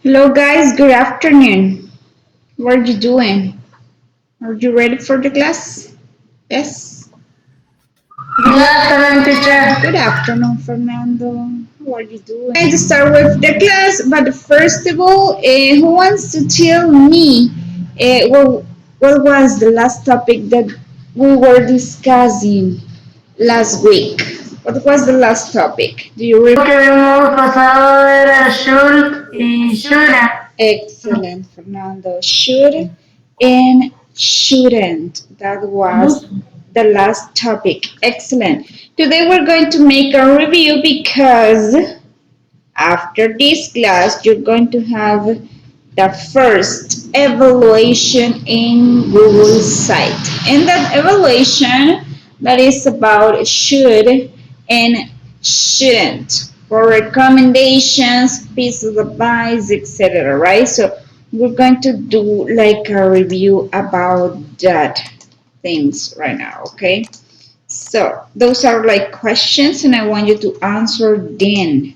Hello guys, good afternoon. What are you doing? Are you ready for the class? Yes. Good afternoon, teacher. Good afternoon, Fernando. How are you doing? I'm going to start with the class, but first of all, who wants to tell me what was the last topic that we were discussing last week? What was the last topic? Do you Lo que vimos pasado era should y shoulda. Excellent, Fernando. Should and shouldn't. That was the last topic. Excellent. Today we're going to make a review because after this class you're going to have the first evaluation in Google site. And that evaluation that is about should and shouldn't for recommendations, pieces of advice, etc. Right? So we're going to do like a review about that things right now, okay? So those are like questions and I want you to answer them.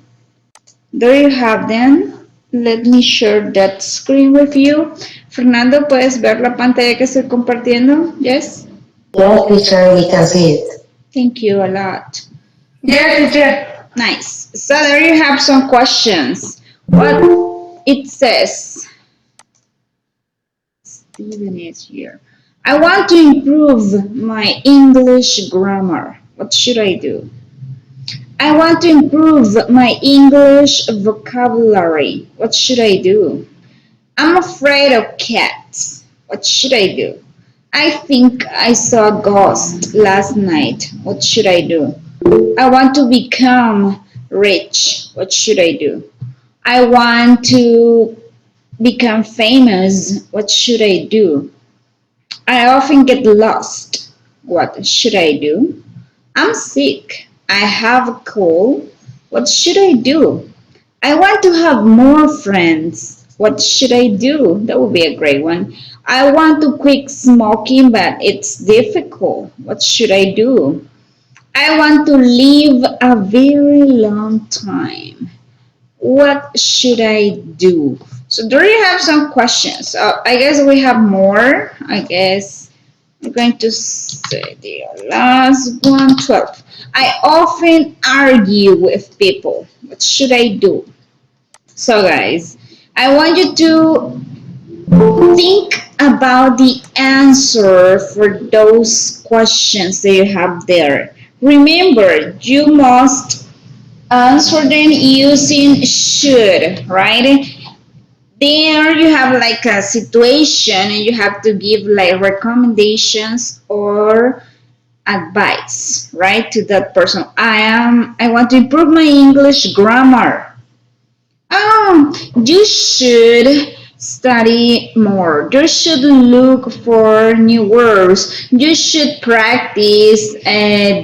There you have them. Let me share that screen with you. Fernando, ¿puedes ver la pantalla que estoy compartiendo? Yes? Yes, teacher, we can see it. Thank you a lot. Yes, teacher. Nice. So there you have some questions. What it says, Steven is here. I want to improve my English grammar. What should I do? I want to improve my English vocabulary. What should I do? I'm afraid of cats. What should I do? I think I saw a ghost last night. What should I do? I want to become rich. What should I do? I want to become famous. What should I do? I often get lost. What should I do? I'm sick. I have a cold. What should I do? I want to have more friends. What should I do? That would be a great one. I want to quit smoking, but it's difficult. What should I do? I want to live a very long time. What should I do? So, do you have some questions? I guess we have more. I guess I'm going to say the last one, 12. I often argue with people. What should I do? So, guys, I want you to think about the answer for those questions that you have there. Remember, you must answer them using should, right? There you have like a situation and you have to give like recommendations or advice, right, to that person. I want to improve my English grammar. You should study more. You should look for new words. You should practice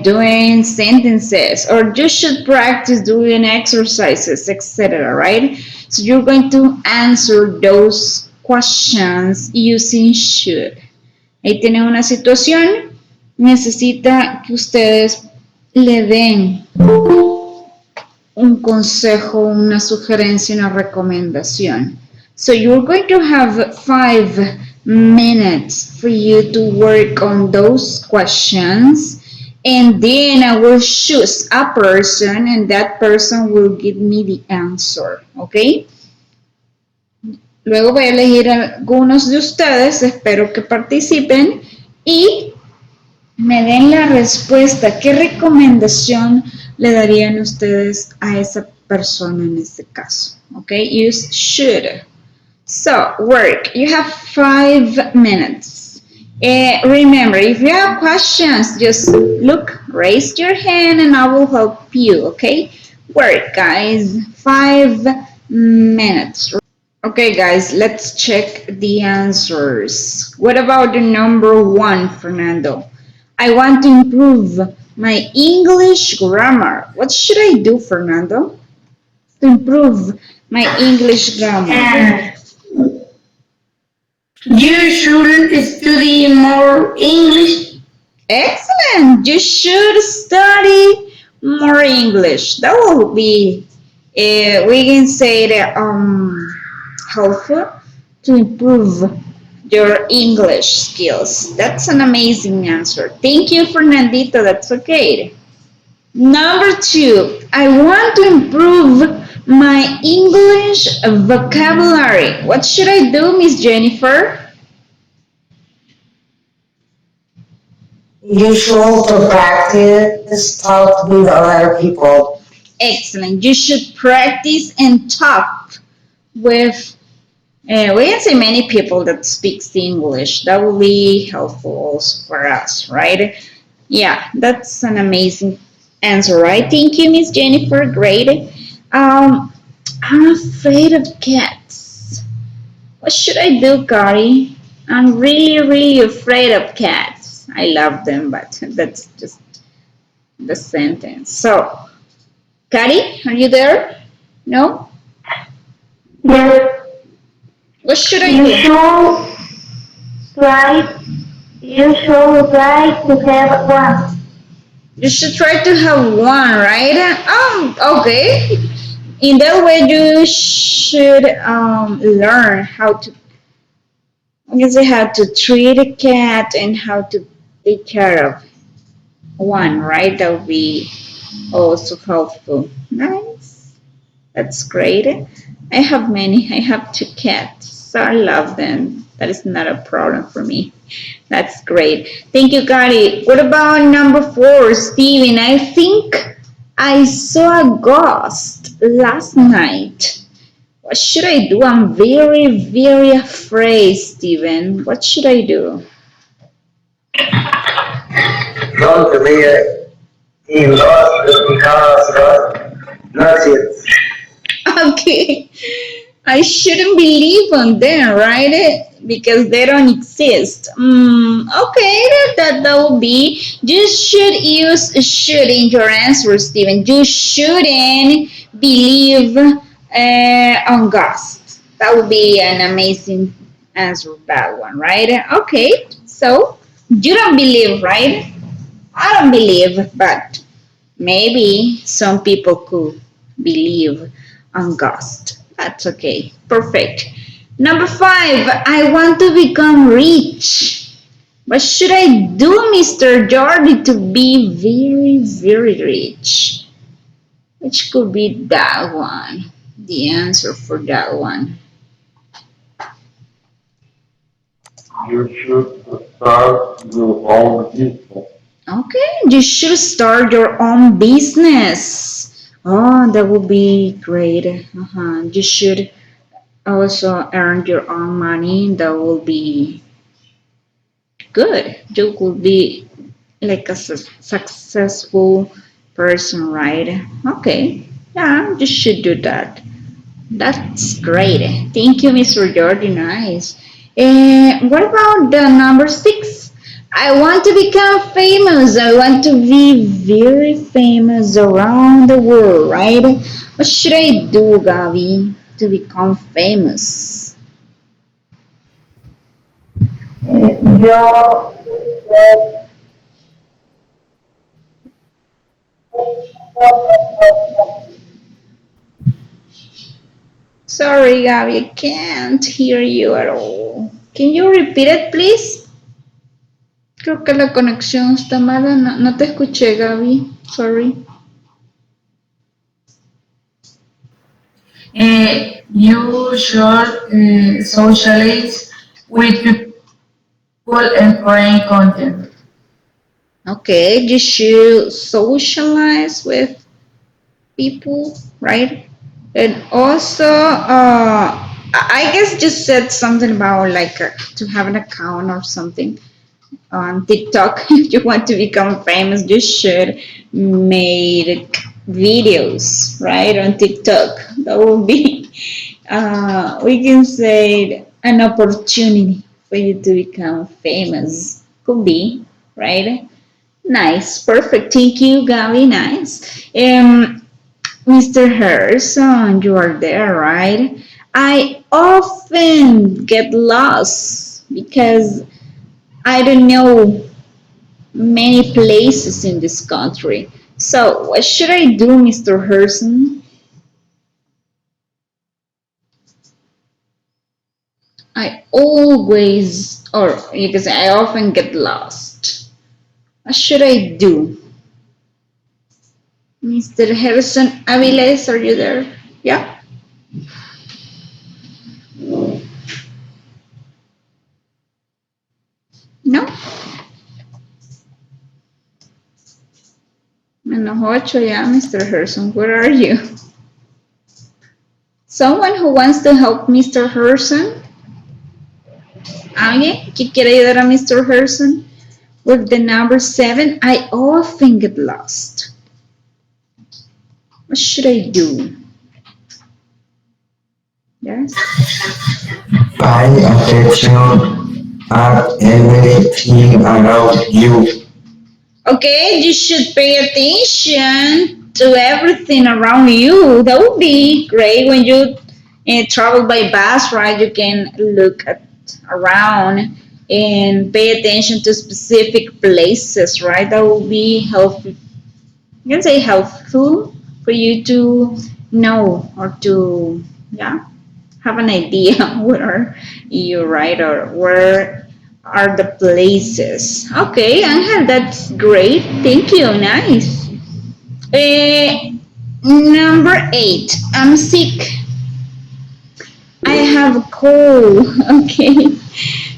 doing sentences, or you should practice doing exercises, etc. Right? So you're going to answer those questions using should. Ahí tienen una situación. Necesita que ustedes le den un consejo, una sugerencia, una recomendación. So you're going to have 5 minutes for you to work on those questions, and then I will choose a person and that person will give me the answer, okay? Luego voy a elegir a algunos de ustedes, espero que participen y me den la respuesta. ¿Qué recomendación le darían ustedes a esa persona en este caso? Okay, use should. So, work. You have 5 minutes. Remember, if you have questions, just look, raise your hand, and I will help you. Okay, work, guys. 5 minutes. Okay, guys, let's check the answers. What about the number one, Fernando? I want to improve my English grammar. What should I do, Fernando, to improve my English grammar? And you should study more English. Excellent. You should study more English. That will be, we can say that, helpful to improve your English skills. That's an amazing answer. Thank you, Fernandito. That's okay. Number two, I want to improve my English vocabulary. What should I do, Miss Jennifer? You should to practice talk with other people. Excellent. You should practice and talk with, we can say many people that speaks English. That will be helpful also for us, right? Yeah, that's an amazing answer, right? Thank you, Miss Jennifer. Great. I'm afraid of cats. What should I do, Kari? I'm really, really afraid of cats. I love them, but that's just the sentence. So, Kari, are you there? No? Yes, What should I you do? should try. You should try to have one. You should try to have one, right? Okay. In that way, you should learn how to, I can say, how to treat a cat and how to take care of one, right? That would be also helpful. Nice. That's great. I have many. I have two cats, so I love them. That is not a problem for me. That's great. Thank you, Kari. What about number four, Steven? I think I saw a ghost last night. What should I do? I'm very, very afraid, Steven. What should I do? Don't believe in lost because God knows it. Okay. I shouldn't believe on them, right? Because they don't exist. Okay, that will be. You should use should in your answer, Steven. You shouldn't believe on ghosts. That would be an amazing answer, that one, right? Okay, so you don't believe, right? I don't believe, but maybe some people could believe on ghost. That's okay. Perfect. Number five, I want to become rich. What should I do, Mr. Jordi, to be very, very rich? Which could be that one. The answer for that one. You should start your own business. Okay, you should start your own business. Oh, that would be great. You should also earn your own money. That will be good. You could be like a successful person, right? Okay, yeah, you should do that. That's great. Thank you, Mr. Jordi. Nice. What about the number six? I want to become famous. I want to be very famous around the world, right? What should I do, Gavi, to become famous? Yo, Sorry, Gabi, I can't hear you at all. Can you repeat it, please? Creo que la conexión está mala. No, no te escuché, Gaby. Sorry. you should socialize with people and create content. Okay, you should socialize with people, right? And also, I guess just said something about like to have an account or something on TikTok. If you want to become famous, you should make videos, right, on TikTok. That will be, we can say, an opportunity for you to become famous. Could be, right? Nice, perfect. Thank you, Gabi. Nice. Mr. Harrison, you are there, right? I often get lost because I don't know many places in this country. So, what should I do, Mr. Harrison? I always, or you can say I often get lost. What should I do? Mr. Harrison Aviles, are you there? Yeah? No? Menos ocho, yeah, Mr. Harrison, where are you? Someone who wants to help Mr. Harrison? ¿Alguien que quiere ayudar a Mr. Harrison? With the number 7, I often get lost. What should I do? Yes? Pay attention at everything around you. Okay, you should pay attention to everything around you. That would be great when you travel by bus, right? You can look at around and pay attention to specific places, right? That will be helpful. You can say helpful for you to know or to, yeah, have an idea where you right or where are the places. Okay, Angel, that's great. Thank you. Nice. Number 8. I'm sick. I have a cold. Okay.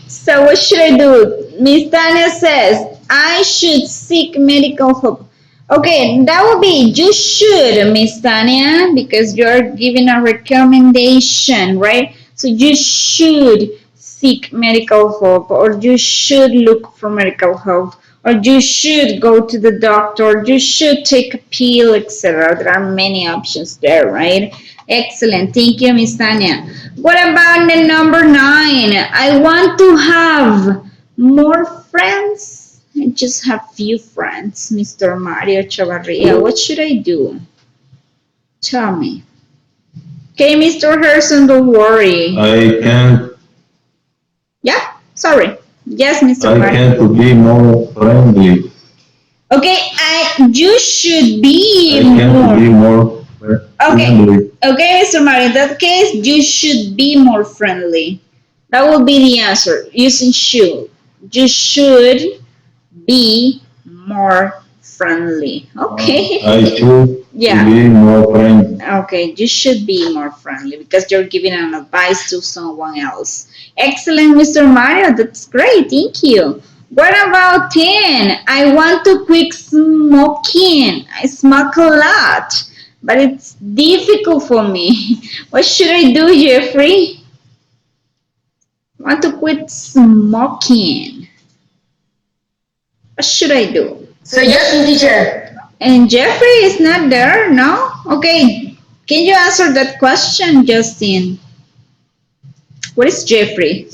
So what should I do? Miss Tanya says I should seek medical help. Okay, that would be you should, Miss Tanya, because you're giving a recommendation, right? So you should seek medical help, or you should look for medical help, or you should go to the doctor, you should take a pill, etc. There are many options there, right? Excellent. Thank you, Miss Tanya. What about the number 9? I want to have more friends. I just have few friends, Mr. Mario Chavarria. What should I do? Tell me. Okay, Mr. Harrison, don't worry. I can't, Yeah, sorry. Yes, Mr. I Mario. can't be more friendly. Okay, you should be I can't more. be more Okay, friendly. okay, Mr. Mario. In that case, you should be more friendly. That will be the answer using should. You should be more friendly. Okay. I should Yeah. be more friendly. Okay, you should be more friendly because you're giving an advice to someone else. Excellent, Mr. Mario. That's great. Thank you. What about 10? I want to quit smoking. I smoke a lot, but it's difficult for me. What should I do, Jeffrey? I want to quit smoking. What should I do? So Justin, teacher. And Jeffrey is not there, no? Okay, can you answer that question, Justin? What is Jeffrey?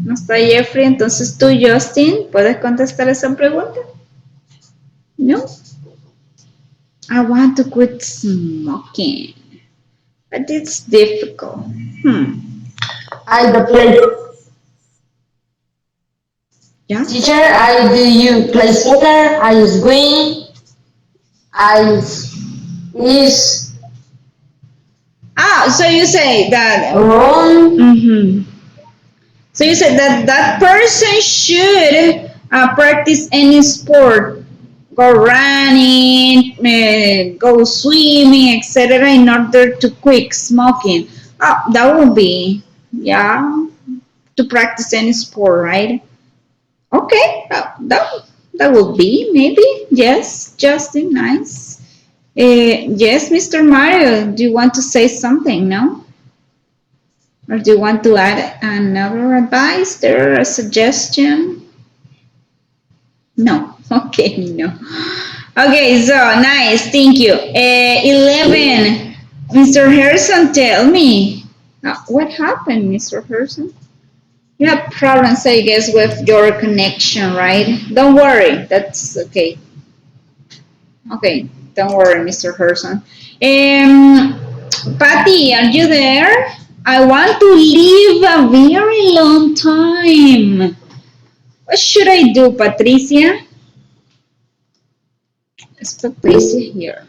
¿No está Jeffrey? Entonces tú, Justin, ¿puedes contestar esa pregunta? No. I want to quit smoking, but it's difficult. I the play. Yeah? Teacher, I do you play soccer, I swim, I is So you say that. run. So you said that that person should practice any sport, go running, go swimming, etc., in order to quit smoking. That would be, yeah, to practice any sport, right? Okay, that would be maybe. Yes, Justin, nice. Yes, Mr. Mario, do you want to say something? No? Or do you want to add another advice there, a suggestion? No. Okay, no. Okay, so nice, thank you. 11. Mr. Harrison, tell me. What happened, Mr. Harrison? You have problems, I guess, with your connection, right? Don't worry, that's okay. Okay, don't worry, Mr. Harrison. Patty, are you there? I want to live a very long time. What should I do, Patricia? Is Patricia here?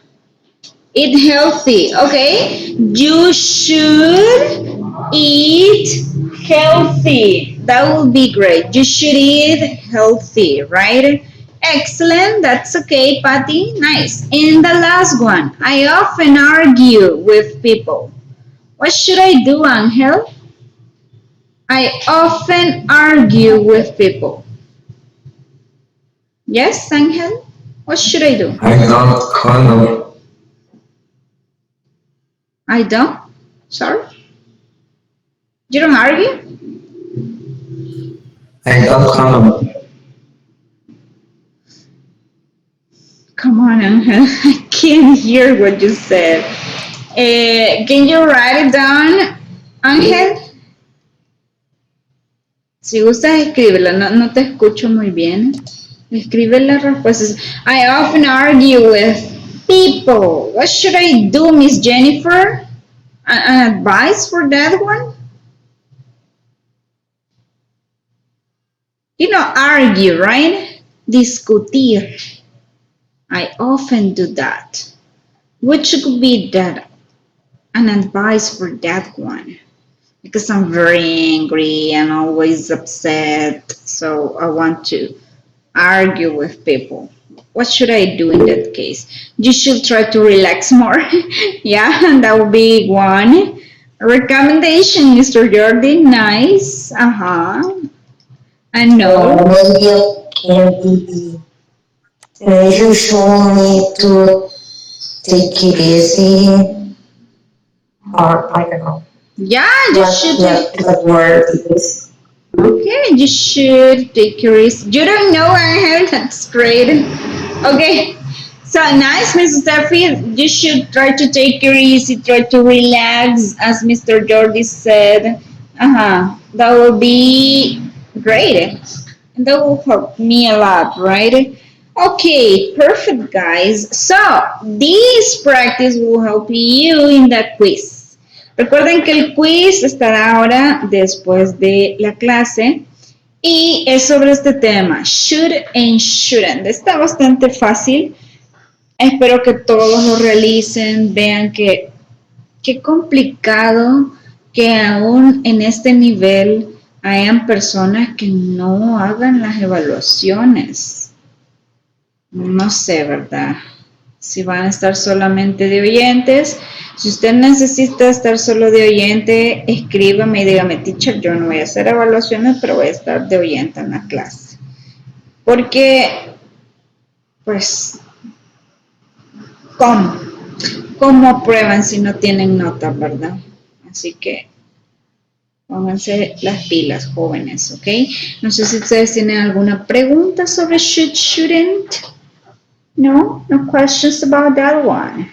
Eat healthy, okay? You should Eat healthy. That will be great. You should eat healthy, right? Excellent. That's okay, Patty. Nice. And the last one. I often argue with people. What should I do, Angel? I often argue with people. Yes, Angel? What should I do? I don't condom. I don't? Sorry? You don't argue? I don't condom. Come on, Angel. I can't hear what you said. Can you write it down, Ángel? Si gustas escribirla, no te escucho muy bien. Escribe las respuestas. I often argue with people. What should I do, Miss Jennifer? An advice for that one? You know, argue, right? Discutir. I often do that. Which could be that an advice for that one? Because I'm very angry and always upset, so I want to argue with people. What should I do in that case? You should try to relax more. Yeah, that would be one. Recommendation, Mr. Jordi. Nice. I know. Maybe you can be. You should need to take it easy. Or I don't know. Yeah, you should. What word it is. Okay, you should take your risk. You don't know, Angel? That's great. Okay, so nice, Mrs. Steffi. You should try to take it easy, try to relax, as Mr. Jordi said. That will be great. And that will help me a lot, right? Okay, perfect, guys. So, this practice will help you in the quiz. Recuerden que el quiz estará ahora después de la clase y es sobre este tema, should and shouldn't. Está bastante fácil. Espero que todos lo realicen, vean que qué complicado que aún en este nivel hayan personas que no hagan las evaluaciones. No sé, ¿verdad? Si van a estar solamente de oyentes. Si usted necesita estar solo de oyente, escríbame y dígame, teacher, yo no voy a hacer evaluaciones, pero voy a estar de oyente en la clase. Porque, pues, ¿cómo aprueban si no tienen notas, verdad? Así que pónganse las pilas, jóvenes, ¿ok? No sé si ustedes tienen alguna pregunta sobre should, shouldn't. No questions about that one.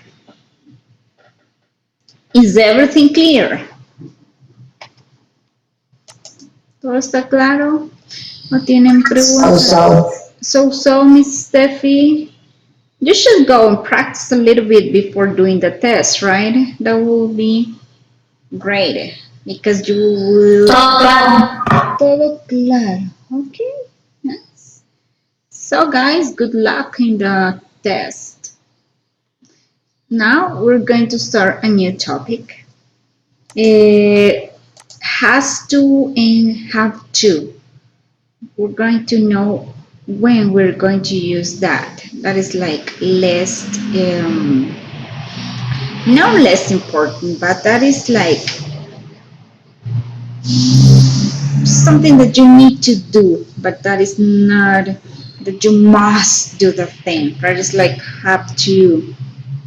Is everything clear? ¿Todo está claro? ¿No tienen preguntas? So, Miss Steffi, you should go and practice a little bit before doing the test, right? That will be great because you will. Todo claro. Okay. Nice. So, guys, good luck in the test. Now we're going to start a new topic. Has to and have to. We're going to know when we're going to use that. That is like less, not less important, but that is like something that you need to do, but that is not that you must do the thing, right? It's like have to,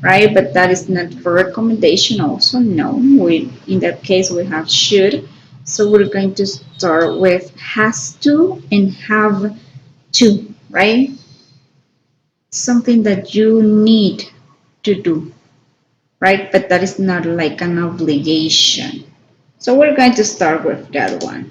right? But that is not for recommendation also, no. In that case, we have should. So we're going to start with has to and have to, right? Something that you need to do, right? But that is not like an obligation. So we're going to start with that one.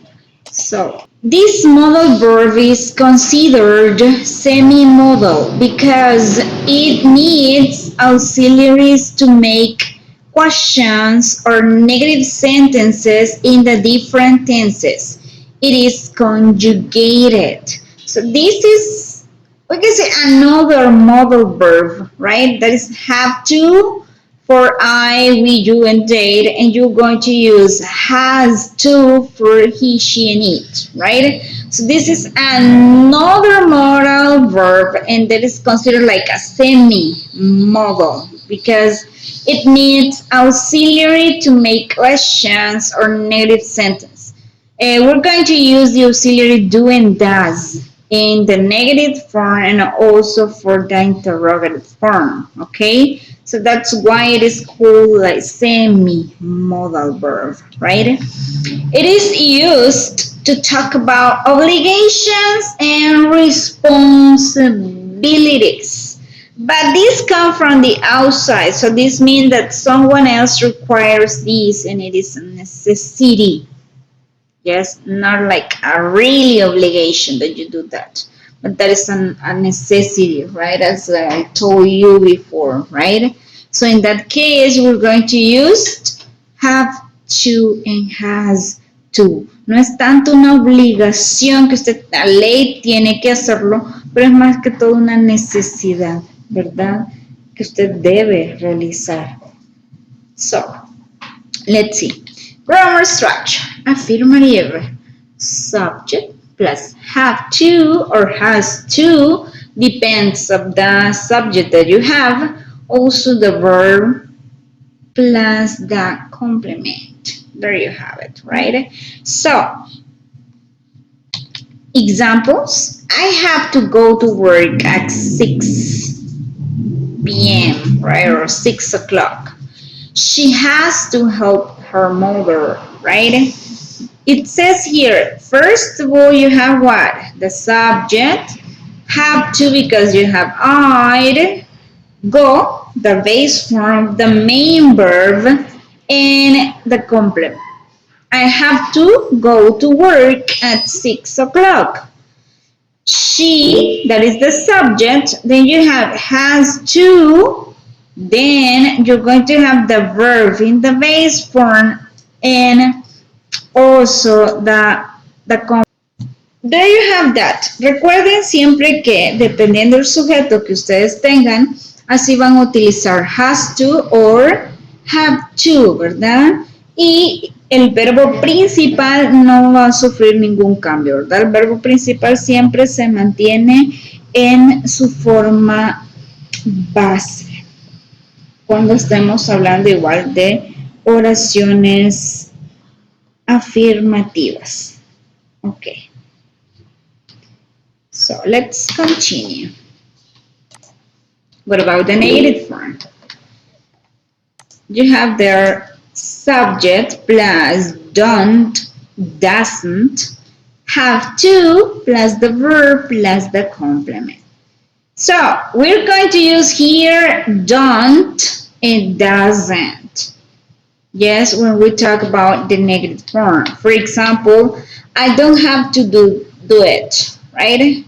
So this modal verb is considered semi-modal because it needs auxiliaries to make questions or negative sentences in the different tenses. It is conjugated. So this is, we can say, another modal verb, right? That is have to for I, we, you, and they, and you're going to use has to for he, she, and it, right? So this is another modal verb, and that is considered like a semi-modal because it needs auxiliary to make questions or negative sentence. We're going to use the auxiliary do and does in the negative form and also for the interrogative form, okay? So that's why it is called like semi-modal verb, right? It is used to talk about obligations and responsibilities. But these come from the outside, so this means that someone else requires these and it is a necessity. Yes, not like a really obligation that you do that, but that is a necessity, right? As I told you before, right? So in that case, we're going to use have to and has to. No es tanto una obligación que usted, la ley tiene que hacerlo, pero es más que todo una necesidad, ¿verdad? Que usted debe realizar. So, let's see. Grammar structure. Affirmative. Subject plus have to or has to depends of the subject that you have. Also the verb plus the complement. There you have it, right? So, examples. I have to go to work at 6 p.m., right? Or 6 o'clock. She has to help her mother, right? It says here, first of all, you have what? The subject. Have to because you have I'd. Go, the base form, the main verb, and the complement. I have to go to work at 6 o'clock. She, that is the subject, then you have has to, then you're going to have the verb in the base form and also the there you have that. Recuerden siempre que dependiendo del sujeto que ustedes tengan, así van a utilizar has to or have to, ¿verdad? Y el verbo principal no va a sufrir ningún cambio, ¿verdad? El verbo principal siempre se mantiene en su forma base. Cuando estemos hablando igual de oraciones afirmativas. Okay. So let's continue. What about the negative form? You have their subject plus don't, doesn't, have to plus the verb plus the complement. So we're going to use here don't and doesn't. Yes, when we talk about the negative form. For example, I don't have to do it, right?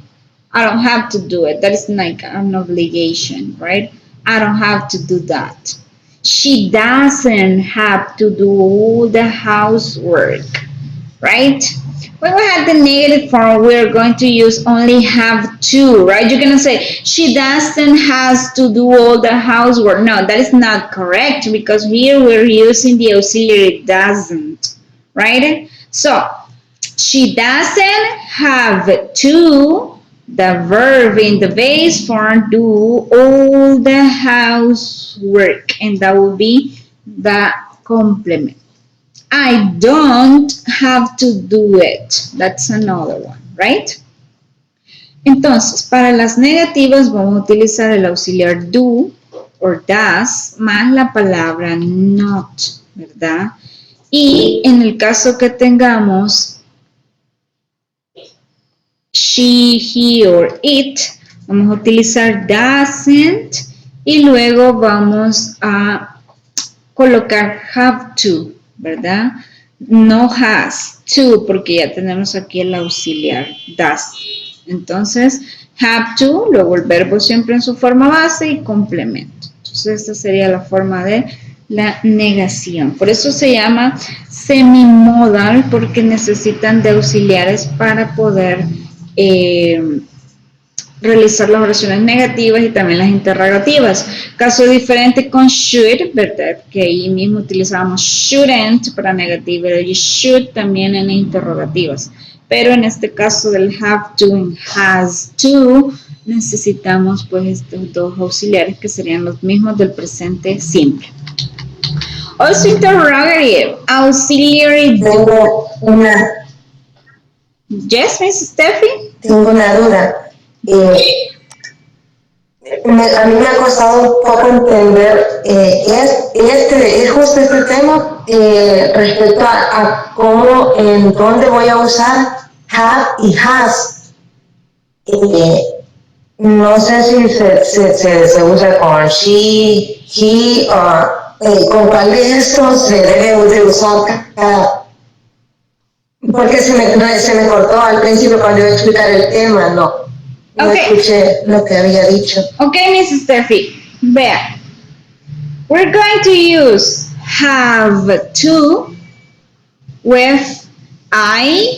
I don't have to do it. That is like an obligation, right? I don't have to do that. She doesn't have to do all the housework, right? When we have the negative form, we're going to use only have to, right? You're going to say, she doesn't has to do all the housework. No, that is not correct because here we're using the auxiliary doesn't, right? So, she doesn't have to, the verb in the base form, do all the housework, and that will be the complement. I don't have to do it. That's another one, right? Entonces, para las negativas vamos a utilizar el auxiliar do or does más la palabra not, ¿verdad? Y en el caso que tengamos she, he or it, vamos a utilizar doesn't y luego vamos a colocar have to, ¿verdad? No has to, porque ya tenemos aquí el auxiliar does. Entonces, have to, luego el verbo siempre en su forma base y complemento. Entonces, esta sería la forma de la negación. Por eso se llama semimodal, porque necesitan de auxiliares para poder realizar las oraciones negativas y también las interrogativas. Caso diferente con should, ¿verdad? Que ahí mismo utilizábamos shouldn't para negativa y should también en interrogativas. Pero en este caso del have to y has to, necesitamos pues estos dos auxiliares que serían los mismos del presente simple. Also interrogative, auxiliary do. Tengo una, Yes, Miss Steffi? tengo una duda. A mí me ha costado un poco entender, es justo este tema respecto a cómo, en dónde voy a usar have y has. No sé si se usa con she, he, o con cuál de estos se debe de usar cada. Porque se me cortó al principio cuando iba a explicar el tema, no Okay. escuché lo que había dicho. Okay, Miss Steffi. Vea. We're going to use have to with I,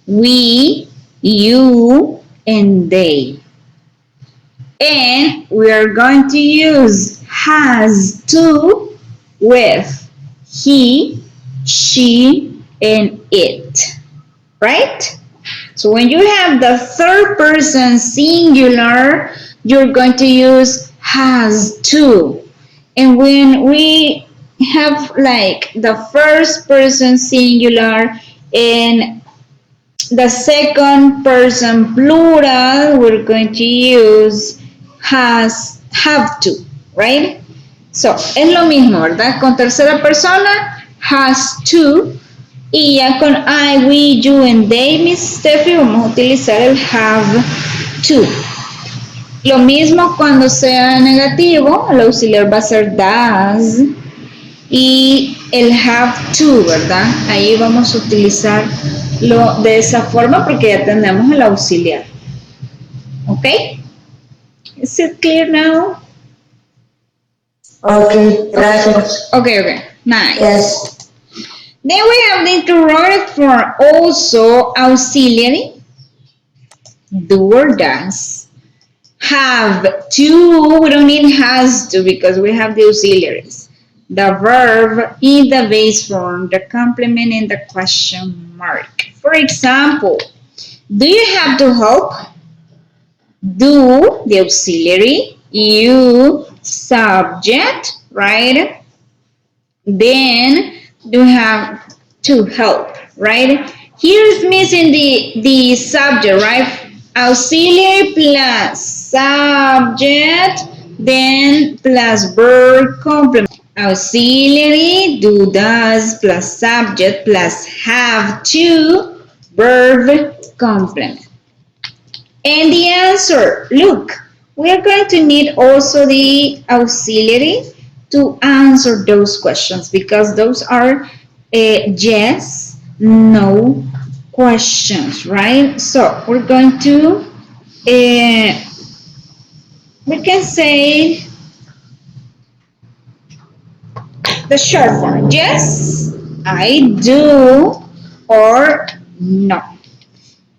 we, you, and they. And we are going to use has to with he, she, and it. Right? So when you have the third person singular, you're going to use has to. And when we have like the first person singular and the second person plural, we're going to use have to, right? So, es lo mismo, ¿verdad? Con tercera persona, has to. Y ya con I, we, you, and they, Miss Steffi, vamos a utilizar el have to. Lo mismo cuando sea negativo, el auxiliar va a ser does. Y el have to, ¿verdad? Ahí vamos a utilizarlo de esa forma porque ya tenemos el auxiliar. ¿Ok? Is it clear now? Ok, gracias. Okay. Nice. Yes. Then we have the interrogative form, also auxiliary, do or does. Have to, we don't need has to because we have the auxiliaries. The verb in the base form, the complement in the question mark. For example, do you have to help? Do, the auxiliary, you, subject, right? Then do have to help, right? Here is missing the subject, right? Auxiliary plus subject, then plus verb complement. Auxiliary, do, does, plus subject, plus have to, verb complement. And the answer, look, we are going to need also the auxiliary to answer those questions because those are yes, no questions, right? So we're going to, we can say the short form, yes, I do, or no,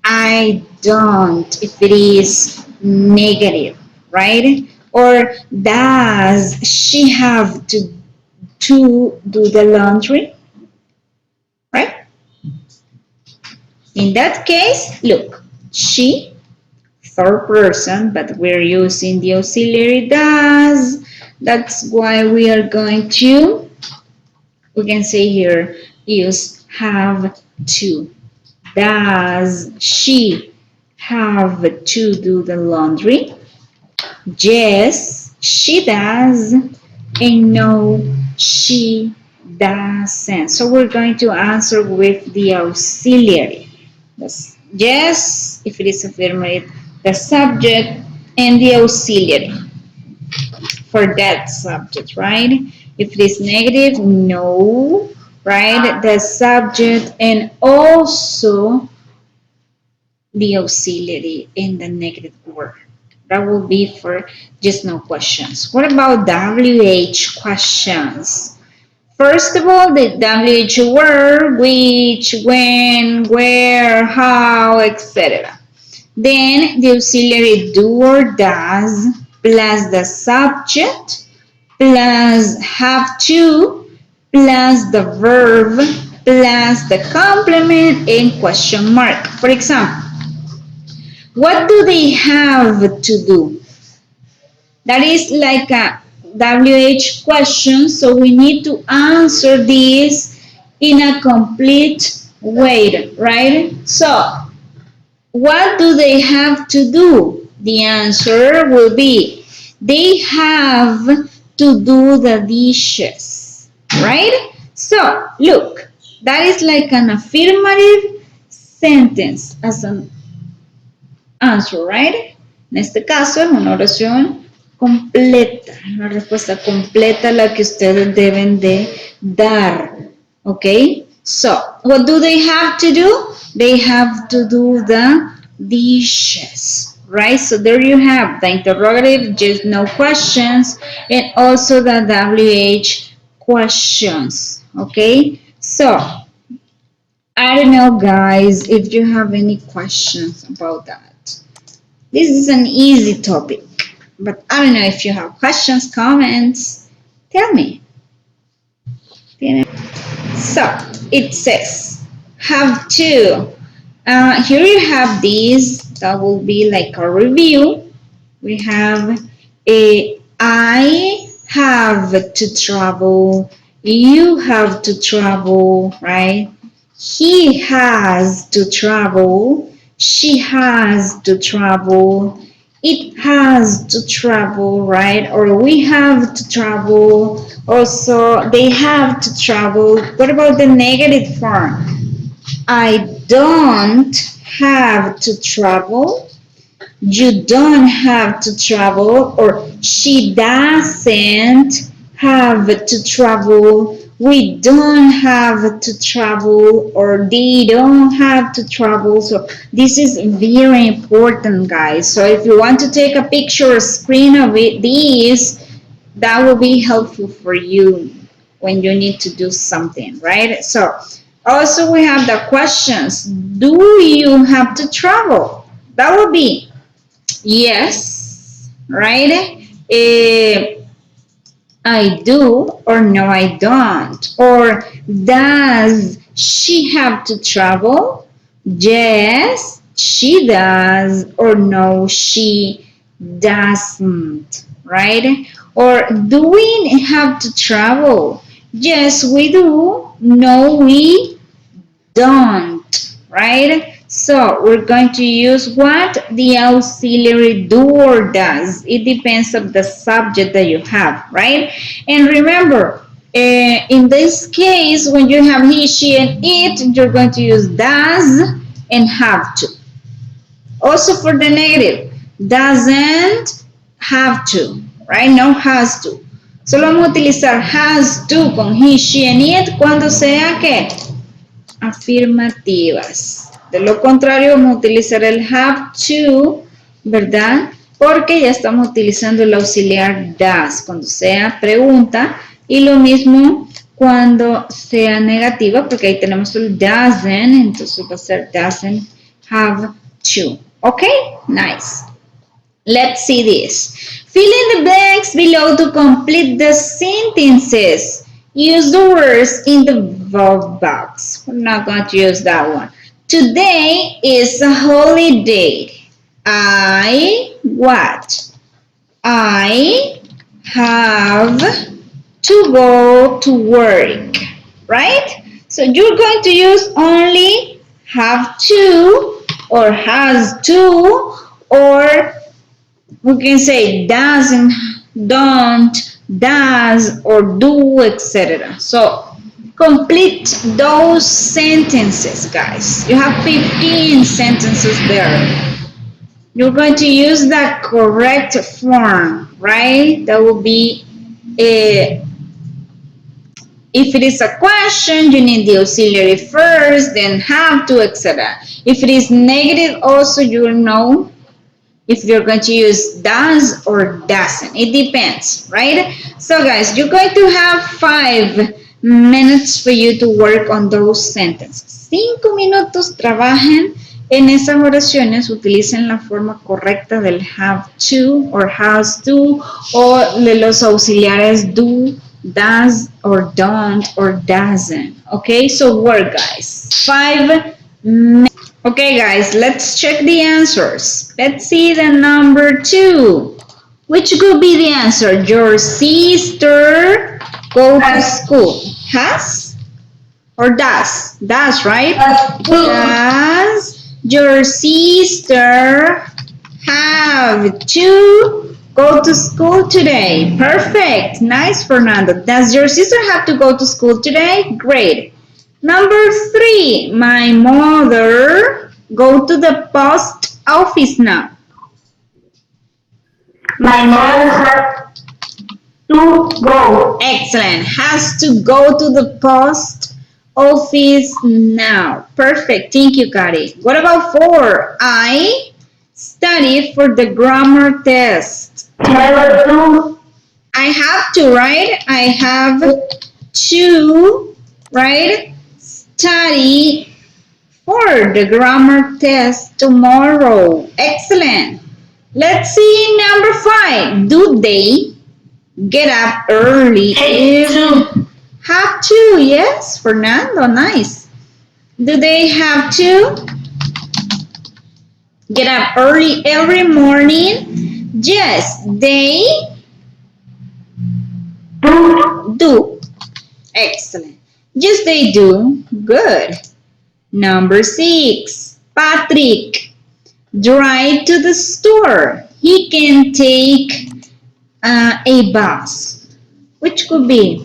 I don't, if it is negative, right? Or does she have to do the laundry? Right? In that case, look, she, third person, but we're using the auxiliary does. That's why we are going to, we can say here, use have to. Does she have to do the laundry? Yes, she does. And no, she doesn't. So we're going to answer with the auxiliary. Yes, if it is affirmative, the subject and the auxiliary for that subject, right? If it is negative, no, right? The subject and also the auxiliary in the negative word. That will be for just no questions. What about WH questions? First of all, the WH word, which, when, where, how, etc. Then the auxiliary do or does plus the subject plus have to plus the verb plus the complement and question mark. For example, what do they have to do? That is like a WH question, so we need to answer this in a complete way, right? So, what do they have to do? The answer will be they have to do the dishes, right? So, look, that is like an affirmative sentence as an answer, right? En este caso es una oración completa, una respuesta completa la que ustedes deben de dar, ¿ok? So, what do they have to do? They have to do the dishes, right? So there you have the interrogative, just no questions, and also the WH questions, okay? So, I don't know, guys, if you have any questions about that. This is an easy topic, but I don't know if you have questions, comments. Tell me. So it says, have to. Here you have these. That will be like a review. We have I have to travel. You have to travel, right? He has to travel. She has to travel. It has to travel, right? Or we have to travel. Also, they have to travel. What about the negative form? I don't have to travel. You don't have to travel, or she doesn't have to travel. We don't have to travel, or they don't have to travel. So this is very important, guys. So if you want to take a picture or screen of it, these, that will be helpful for you when you need to do something, right? So also we have the questions. Do you have to travel? That will be yes, right? I do, or no, I don't. Or does she have to travel? Yes, she does, or no, she doesn't, right? Or do we have to travel? Yes, we do. No, we don't, right? So we're going to use what? The auxiliary do or does. It depends on the subject that you have, right? And remember, in this case, when you have he, she, and it, you're going to use does and have to. Also for the negative, doesn't have to, right? No has to. Solo vamos a utilizar has to con he, she, and it cuando sea que afirmativas. De lo contrario, vamos a utilizar el have to, ¿verdad? Porque ya estamos utilizando el auxiliar does cuando sea pregunta y lo mismo cuando sea negativa, porque ahí tenemos el doesn't, entonces va a ser doesn't have to. Okay, nice. Let's see this. Fill in the blanks below to complete the sentences. Use the words in the verb box. We're not going to use that one. Today is a holiday. What? I have to go to work, right? So you're going to use only have to or has to, or we can say doesn't, don't, does, or do, etc. So complete those sentences, guys. You have 15 sentences there. You're going to use the correct form, right? That will be if it is a question, you need the auxiliary first, then have to, etc. If it is negative, also you will know if you're going to use does or doesn't. It depends, right? So guys, you're going to have 5 minutes for you to work on those sentences. 5 minutos, trabajen En esas oraciones utilicen la forma correcta del have to or has to o de los auxiliares do, does or don't or doesn't. Okay, so work guys. 5 minutes. Okay guys, let's check the answers. Let's see the number 2. Which could be the answer? Your sister go to school. Has or does? Does, right? Does your sister have to go to school today? Perfect. Nice, Fernando. Does your sister have to go to school today? Great. Number 3. My mother go to the post office now. My mother has to go. Excellent. Has to go to the post office now. Perfect. Thank you, Kari. What about 4? I study for the grammar test. Never to. I have to, right? I have to, right? Study for the grammar test tomorrow. Excellent. Let's see number 5. Do they get up early? Hate to. Have to, yes, Fernando, nice. Do they have to get up early every morning? Yes, they do. Excellent. Yes, they do. Good. Number 6. Patrick, drive to the store. He can take a bus. Which could be?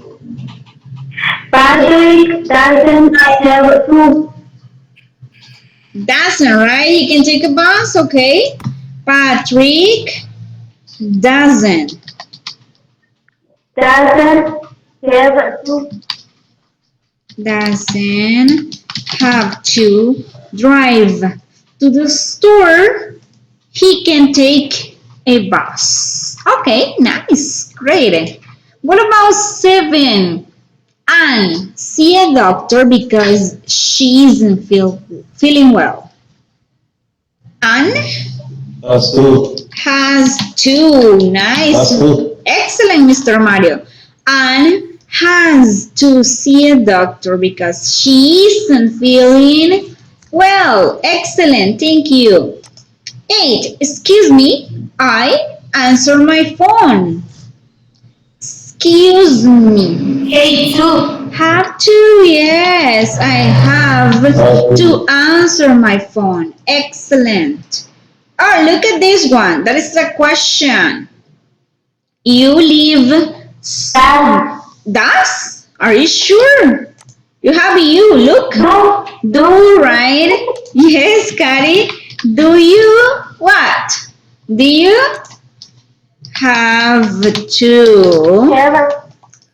Patrick doesn't have to. Doesn't, right? He can take a bus, okay? Patrick doesn't. Doesn't have to. Doesn't have to drive to the store. He can take a bus. Okay, nice. Great. What about 7? Anne, see a doctor because she isn't feeling well. Anne Has to. has to. Nice. Has to. Excellent, Mr. Mario. Anne has to see a doctor because she isn't feeling well. Excellent. Thank you. 8. Excuse me. I answer my phone. Excuse me. Hate to. Have to, yes, I have to answer my phone. Excellent. Oh, look at this one. That is the question. You live does? Are you sure? You have you. Look. No. Do, right? Yes, Kari. Do you what? Do you have to Have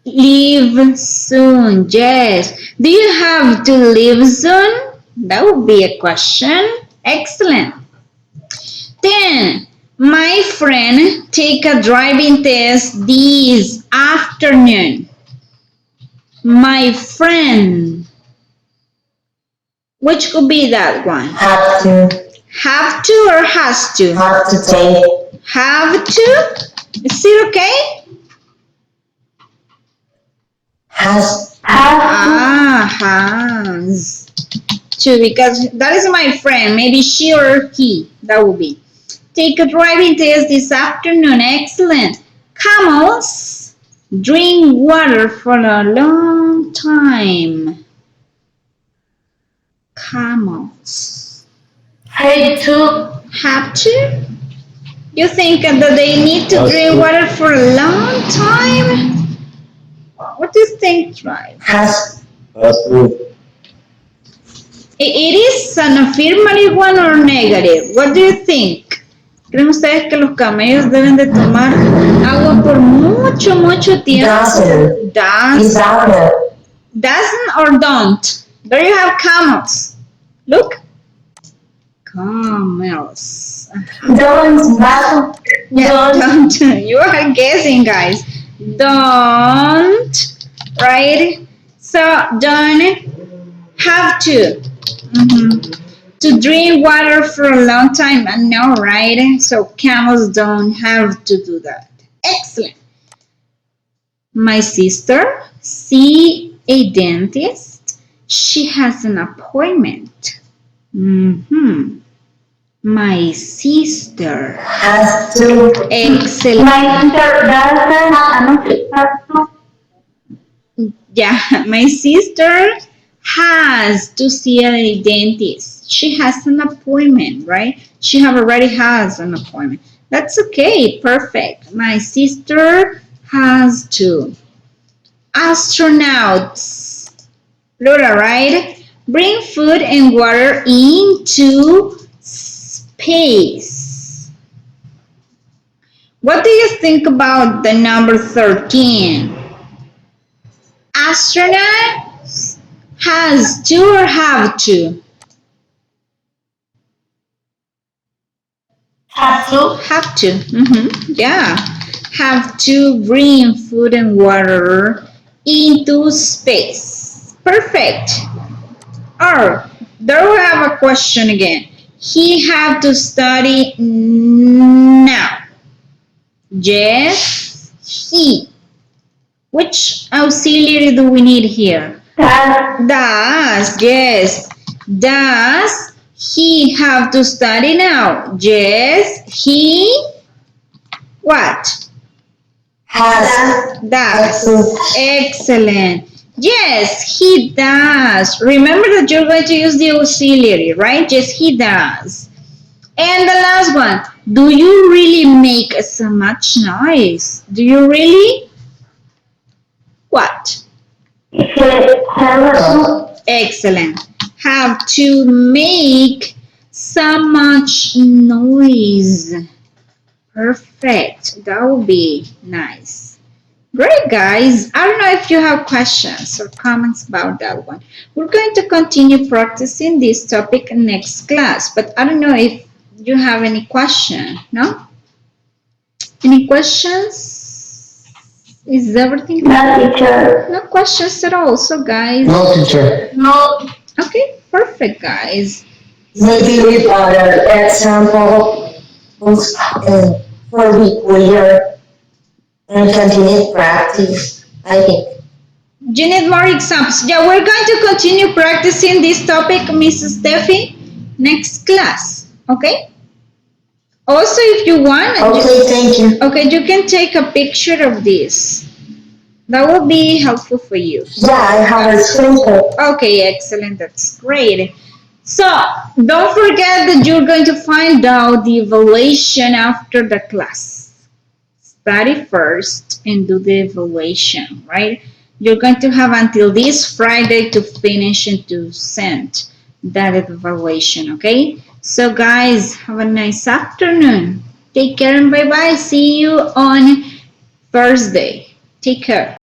leave soon? Yes. Do you have to leave soon? That would be a question. Excellent. 10. My friend take a driving test this afternoon. My friend. Which could be that one? Have to. Have to or has to? Have to take. Have to? Is it okay? Has. Has to, because that is my friend. Maybe she or he. That would be. Take a driving test this afternoon. Excellent. Camels drink water for a long time. Camels hate to. have to. You think that they need to drink water for a long time? What do you think, Drive? Has. Has to. It is an affirmative one or negative. What do you think? ¿Creen ustedes que los camellos deben de tomar agua por mucho, mucho tiempo? Doesn't. Doesn't. Doesn't or don't? There you have camels. Look. Camels. Don't. Yeah, don't. You are guessing, guys. Don't. Right? So, don't have to. To drink water for a long time. I know, right? So camels don't have to do that. Excellent. My sister see a dentist. She has an appointment. My sister. Has to. Excellent. My sister doesn't have to. Yeah, my sister has to see a dentist. She has an appointment, right? She have already has an appointment. That's okay. Perfect. My sister has to. Astronauts. Plural, right? Bring food and water into space. What do you think about the number 13? Astronaut has to or have to? Have to. Have to. Yeah. Have to bring food and water into space. Perfect. Or there we have a question again. He have to study now. Yes, he. Which auxiliary do we need here? Does. Yes. Does he have to study now? Yes, he what? Has. Does. Excellent. Yes, he does. Remember that you're going to use the auxiliary, right? Yes, he does. And the last one, do you really make so much noise? Do you really? What? Have to. Excellent. Have to make so much noise. Perfect. That would be nice. Great, guys. I don't know if you have questions or comments about that one. We're going to continue practicing this topic next class, but I don't know if you have any question, no? Any questions? Is everything? No, teacher. No questions at all. So, guys. No, teacher. No. Okay, perfect, guys. Maybe with other examples for the clear and continue practice, I think. You need more examples. Yeah, we're going to continue practicing this topic, Mrs. Steffi, next class. Okay? Also, if you want, Okay, thank you. okay, you can take a picture of this. That will be helpful for you. Yeah, I have a screenshot. Okay, excellent. That's great. So, don't forget that you're going to find out the evaluation after the class. Study first and do the evaluation, right? You're going to have until this Friday to finish and to send that evaluation, okay? So, guys, have a nice afternoon. Take care and bye-bye. See you on Thursday. Take care.